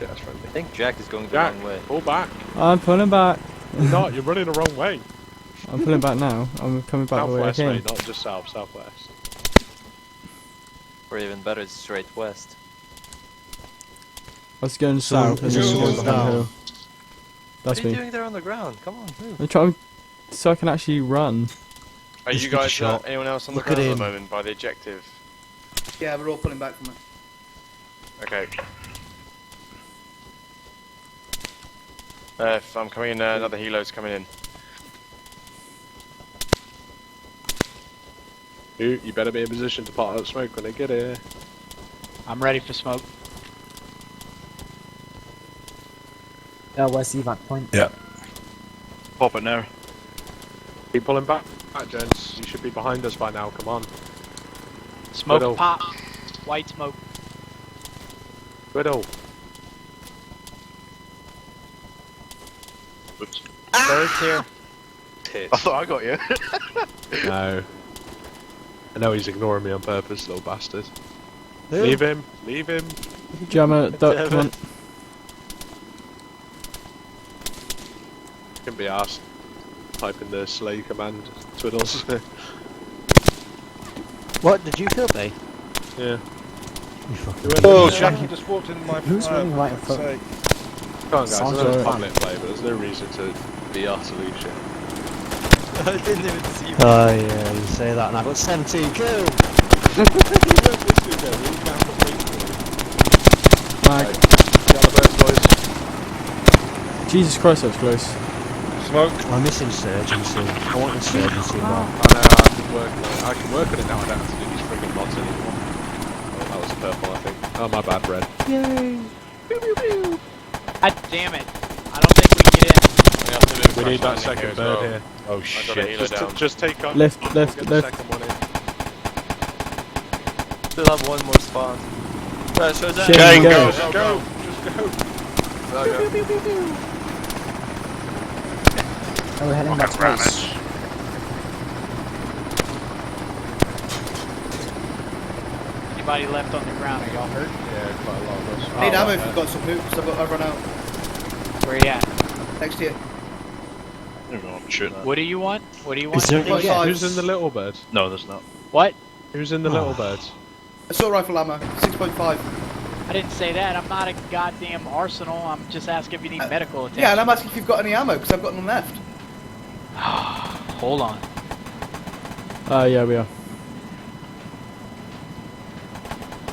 shit, that's friendly. I think Jack is going the Jack, wrong way. pull back. I'm pulling back. You're not, you're running the wrong way. I'm pulling back now. I'm coming back the way I Southwest, came. mate, not just south, southwest. Or even better, it's straight west. I was going south and then who's going down? down the hill. That's What are you me. doing there on the ground? Come on, move. I'm trying so I can actually run. Are Just you get guys, shot. anyone else on the Look at ground at him. the moment by the objective? Yeah, we're all pulling back from it. Okay. If I'm coming in, another helo's coming in. You better be in position to pot out smoke when they get here. I'm ready for smoke. Where's the evac point? Pop it now. Keep pulling back, gents. You should be behind us by now, come on. Smoke Widow. pop. White smoke. Widow. Oops. Bird's here. I thought I got you. No. I know he's ignoring me on purpose, little bastard. Leave him, leave him. Jammer, duck, come on. Can be asked. Type in the slay command, twiddles. What, did you kill me? Yeah. You fucking... Oh, Jackie just walked in my Who's running right in front? Come on guys, I Sounds know it's alright. public play, but there's no reason to be utterly shit. I didn't even see you. Oh yeah, you say that and I've got 17 kills! Mag. Yellow birds, boys. Jesus Christ, that was close. Smoke. I'm missing insurgency. I want insurgency now. I know, I can work on it now, I don't have to do these friggin' mods anymore. Oh, that was purple, I think. Oh, my bad, red. God damn it. I don't think we can get in. We have to move We need that crash landing second as bird well. here. Oh I got a shit. helo down. Just take up. Left, We'll left, get the left. second one in. Still have one more spawn. So that. Shane, Gang, go. go. Go! Just go! Oh, we're heading back to base. Anybody left on the ground? Are y'all hurt? Yeah, quite a lot of us. Need Oh, ammo right if you've got some hoops. I've run out. Where you at? Next to you. I'm shooting at. What do you want? What do you want? Is there- Point Yeah. five. Who's in the little bird? No, there's not. What? Who's in the little bird? Assault rifle ammo, 6.5. I didn't say that. I'm not a goddamn arsenal. I'm just asking if you need medical attention. Yeah, and I'm asking if you've got any ammo, because I've got none left. Hold on. Yeah, we are.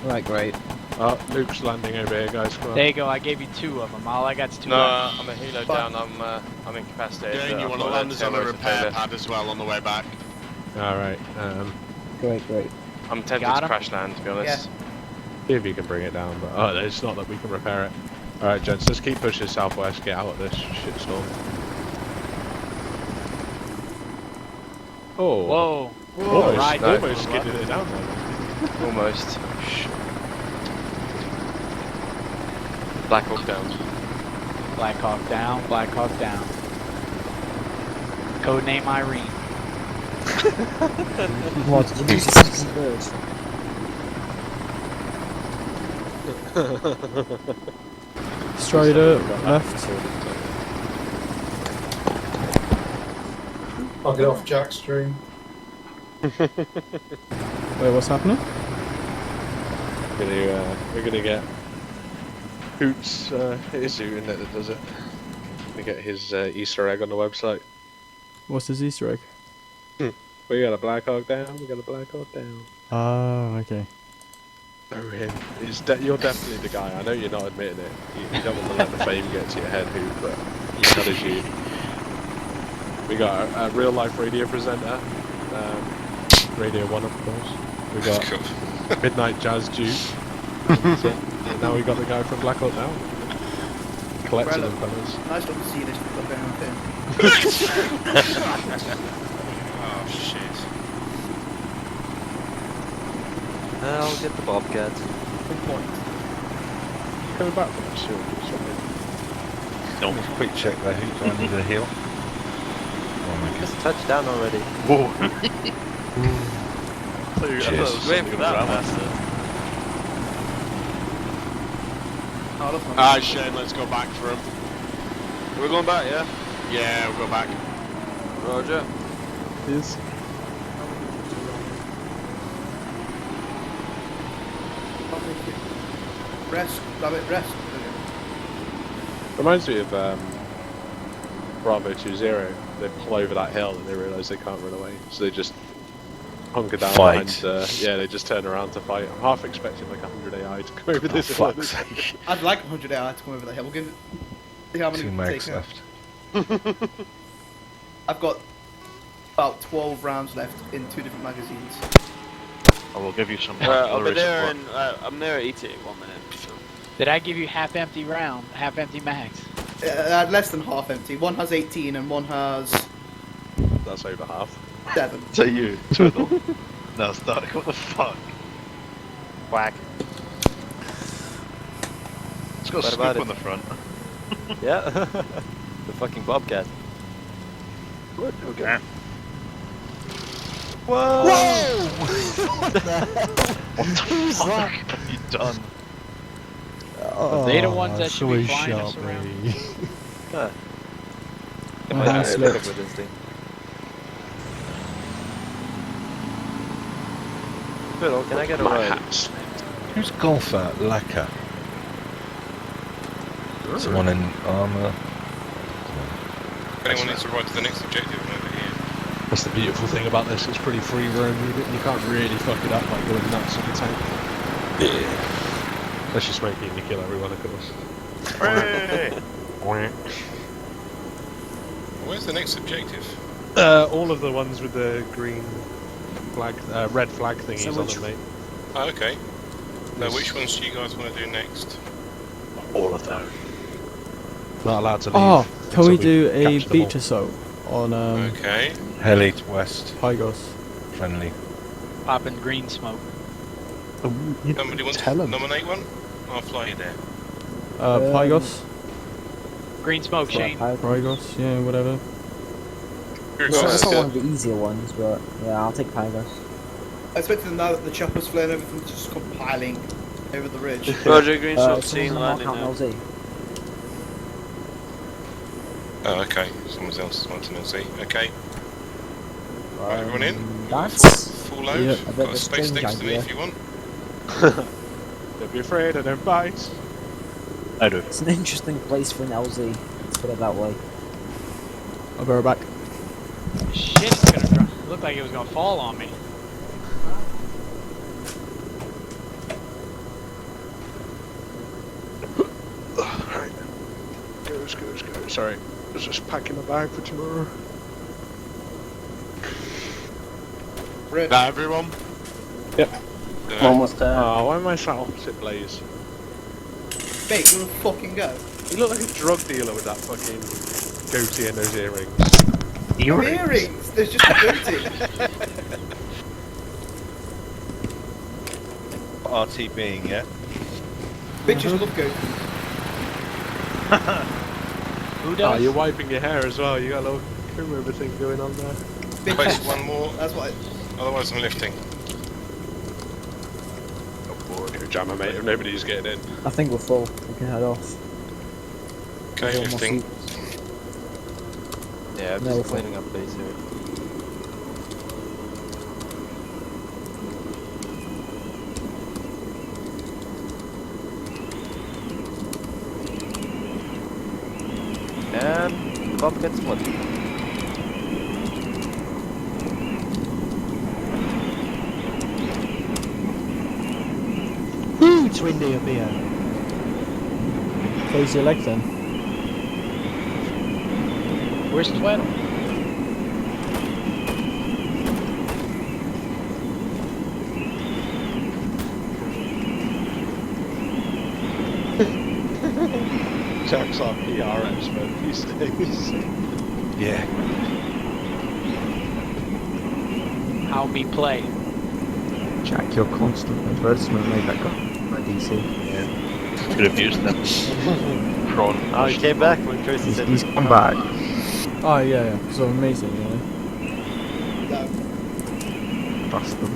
Right, great. Luke's landing over here, guys. Come on. There you go. I gave you 2 of them. All I got's 2 No, left. I'm a helo Fine. down. I'm incapacitated. Gang, you I've want to got land us on a 10 rows of repair failure. pad as well on the way back? Alright, Great, great. I'm tempted Got to him? crash land, to be honest. see if you can bring it down, but it's not that we can repair it. Alright, gents, let's keep pushing southwest, get out of this shitstorm. Oh, Whoa. almost, Right, almost skidded it down there. Almost. Black Hawk down. Black Hawk down. Black Hawk down. Codename Irene. What, did you lose your second bird? Strider, left. I'll get off Jack's stream. Wait, what's happening? We're gonna get Hoots, it's Hoot, isn't it, that does it? We get his Easter egg on the website. What's his Easter egg? We got a Black Hawk down, we got a Black Hawk down. Oh, okay. Oh, him. You're definitely the guy. I know you're not admitting it. You don't want to let the fame get to your head, Hoot, but that is you. We got a real life radio presenter, Radio 1 of course. We got Midnight Jazz Juice. And now we got the guy from Black Hawk Down. Collecting them fellas. Nice little scenic we've got going on here. Oh shit. I'll get the Bobcat. Good point. Coming back from the shield or something. No. Quick check there. Who's on the hill? Oh my Just touched down already. Whoa. I thought you were waiting for that bastard. Oh, that's not Ah, Shane, let's go back for him. We're going back, yeah? Yeah, we'll go back. Roger. Is Rest, grab it, rest. reminds me of Bravo 2-0. They pull over that hill and they realise they can't run away, so they just hunker down Fight. behind. Yeah, they just turn around to fight. I'm half expecting like 100 AI to come over Oh, this hill. fuck's sake. I'd like 100 AI to come over the hill. We'll give it. See how many 2 we mags take out. left. I've got about 12 rounds left in 2 different magazines. I will give you some I'll be artillery there support. in, I'm there at ETA in 1 minute. So. Did I give you half-empty round, half-empty mags? Less than half empty. One has 18 and one has That's over half. 7. So you, Twiddle. No, Stark, what the fuck? Whack. It's got What a about scoop it? on the front. Yeah? The fucking Bobcat. Good, okay. Whoa! What the fuck have you done? Oh, They the ones that should be flying us around. Huh. Oh, nice Look lift. up with this thing. Fiddle, can I get a My ride? hat's Who's golfer? Lacquer. Someone in armour. If anyone needs to ride to the next objective, I'm over here. That's the beautiful thing about this. It's pretty free roam. You can't really fuck it up by going nuts on the tank. Yeah. Unless you're smoking, you kill everyone, of course. Where's the next objective? All of the ones with the green flag, red flag thingies So on which- them, mate. Oh, okay. Now, Yes. which ones do you guys want to do next? All of them. Not allowed to leave. Oh, can we until do a catch them all. beach assault on Okay. Heli to west. Pygos? Friendly. Popping green smoke. Somebody want tell to 'em. nominate one? I'll fly you there. Pygos? Green smoke, Shane. Pygos? Yeah, whatever. Here So goes. it's not one of the easier ones, but yeah, I'll take Pygos. I expected now that the chopper's flown, everything's just compiling over the ridge. Roger, green shot, Someone's seen on landing Mark now. LZ. Oh, okay. Someone else wants an LC. Okay. Right, everyone in? That's Full load. Yeah. A bit Got of a a space strange next to me idea. if you want. Don't be afraid, I don't bite. I do. it's an interesting place for an LZ. Let's put it that way. I'll be right back. Shit, it's gonna drop. It looked like it was gonna fall on me. Right. Go. Sorry. I was just packing my bag for tomorrow. Red. Now, everyone? Yep. Almost there. Oh, why am I sat opposite Blaze? Mate, we'll fucking go. You look like a drug dealer with that fucking goatee and those earrings. Earrings! There's just a booty. RT being, yeah? Bitches love goatees. Who Oh, does? you're wiping your hair as well. You got a little comb over thing going on there. Place Bitches. one more, That's what otherwise I'm lifting. Oh, boy, you're a jammer, mate. If nobody's getting in. I think we're full. We can head off. Okay, One more lifting. seat. Yeah, I'm No, just fuck. cleaning up base here. And Bobcat split. Ooh, it's windy up here. Close your leg then. Where's Tweddle? Jack's our PR expert these days. Yeah. How me play? Jack, your constant advertisement made that guy my DC. Could have used them. Prawn. Oh, he came back when Tracy said He's come back. Oh, yeah, yeah. So amazing, yeah. no. Bust them.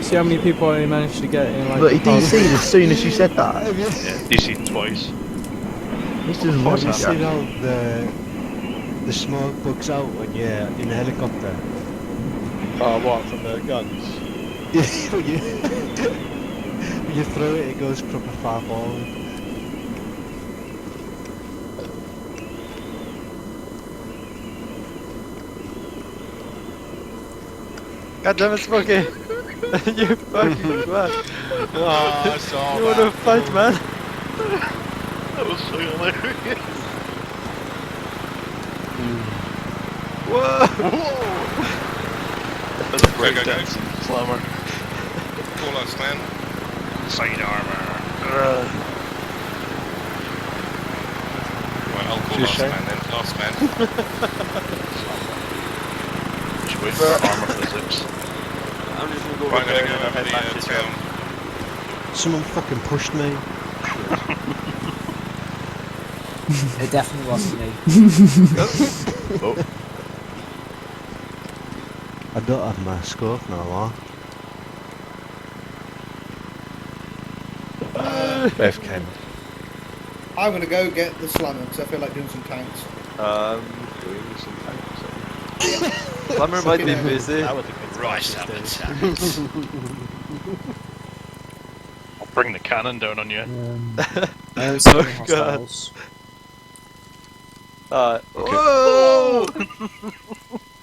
See how many people I managed to get in like. But he the past- DC'd as soon as you said that. Yeah, DC twice. This doesn't What's work. that? how the smoke bugs out when you're in a helicopter? Oh, what, from the guns? when you throw it, it goes proper far forward. God damn it, Smokey! You fucking twat! Oh, I saw You wanna fight, man? That was so hilarious. Whoa! That's a Go, go, go. breakdancing slammer. Call us, man. Side armor. Right, I'll call Just last shame. man then. Last man. Just wait for armor for the zips. I'm just gonna go Right, over I'm there gonna and go then I'll over head the back to town. Someone fucking pushed me. It definitely wasn't me. I don't have my scope no more. Beth Ken. I'm gonna go get the slammer because I feel like doing some tanks. Doing some tanks. Slammer might be busy. That would have been right up the tanks. I'll bring the cannon down on you. Oh god. Whoa!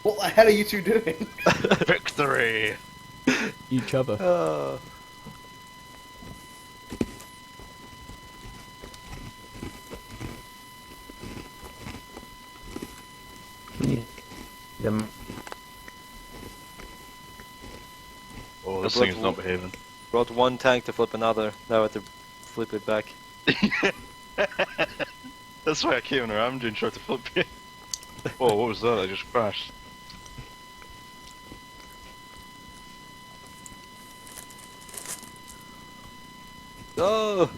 What the hell are you two doing? Victory! Each other. Oh, this thing is not behaving. Brought one tank to flip another. Now I have to flip it back. That's why I came around doing trying to flip you. Whoa, what was that? I just crashed. Oh!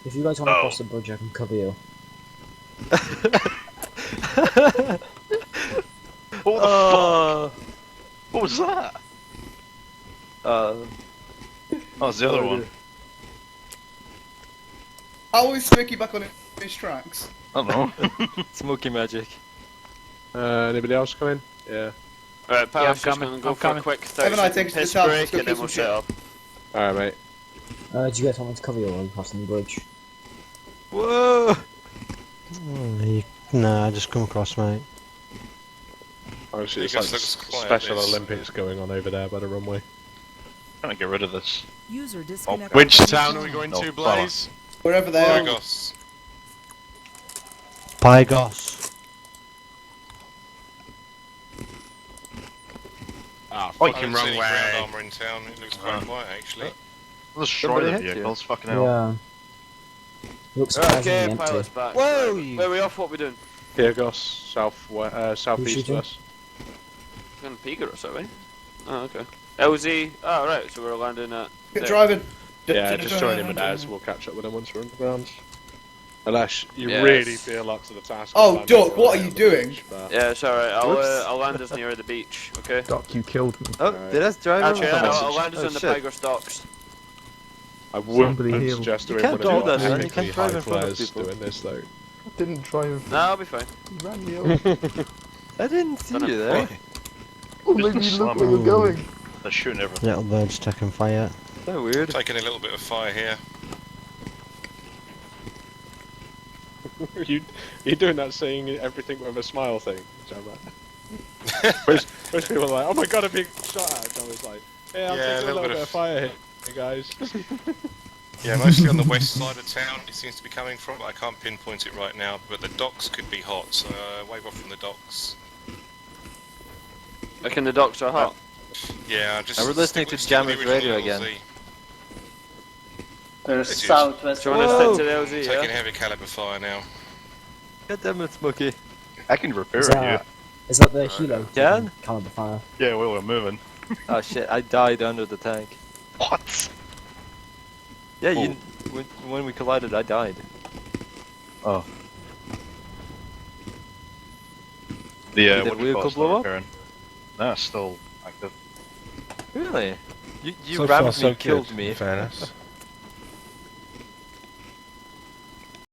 If you guys want to cross the bridge, I can cover you. What the fuck? What was that? Oh, it's the other one. How is Smokey back on his tracks? I don't know. Smoky magic. Anybody else coming? Yeah. Alright, Yeah, I'm Power's just coming, gonna go I'm for a coming. quick Evan, I 30 take second us piss to the town, break let's go and then kill we'll some set shit. up. Alright, mate. Do you guys want me to cover you while I'm crossing the bridge? Whoa! Nah, just come across, mate. Obviously, it's You like guys look quiet, Special this. Olympics going on over there by the runway. Trying to get rid of this. User disconnected. Which from town the are we going No, to, Blaze? Wherever they are. Logos. Pygos. Ah, I fucking haven't wrong seen any way. ground armour in town. It looks quite quiet, actually. Let's Somebody destroy the hit you. vehicles, fucking hell. Yeah. Looks surprisingly Okay, empty. pilot's back. Whoa! Right. Where are we off? What are we doing? Pyrgos, southeast shooting? of us. We're going to Pigros, are we? Oh, okay. LZ. Oh, right, so we're landing at. Get there. driving. Yeah, just join him and as we'll catch up with him once we're underground. Unless you Yes. really feel up to the task. of Oh, landing Duck, right what are on you the doing? beach, but- Yeah, it's alright. Whoops. I'll land us near the beach, okay? Doc, you killed me. Oh, Alright. did I drive Actually, over? I'll land us Oh, on the shit. Pigros docks. I would Somebody heal. suggest You doing can't one of do your that, man. You technically can't drive high in front of flares people. doing this though. Didn't drive. No, I'll be fine. Ran me over. I didn't see Gonna you there. Oh, Just maybe the look where slammer. you're going. They're shooting everything. Little bird's taking fire. Is that weird? Taking a little bit of fire here. You're doing that saying everything with a smile thing, John. Most people are like, oh my god, I'm being shot at. And I was like, yeah, I'm Yeah, taking a little bit of fire here, hey guys. Yeah, mostly on the west side of town it seems to be coming from, but I can't pinpoint it right now. But the docks could be hot, so wave off from the docks. Reckon the docks are hot. Yeah, just. I was listening to stick with the Jammer's radio original again. LZ. There's It is. southwest. Do you want to Whoa. stick to the LZ, Taking yeah? heavy caliber fire now. God damn it, Smokey. I can repair Is it, that the helo? Can? Caliber fire. yeah. Yeah, well, we're moving. Oh shit, I died under the tank. What? Yeah, Oh. when we collided, I died. Oh. The, Did the what do you call vehicle it, blow not up? repairing. Nah, it's still active. Really? You So far, rammed so me, killed good, me. in fairness.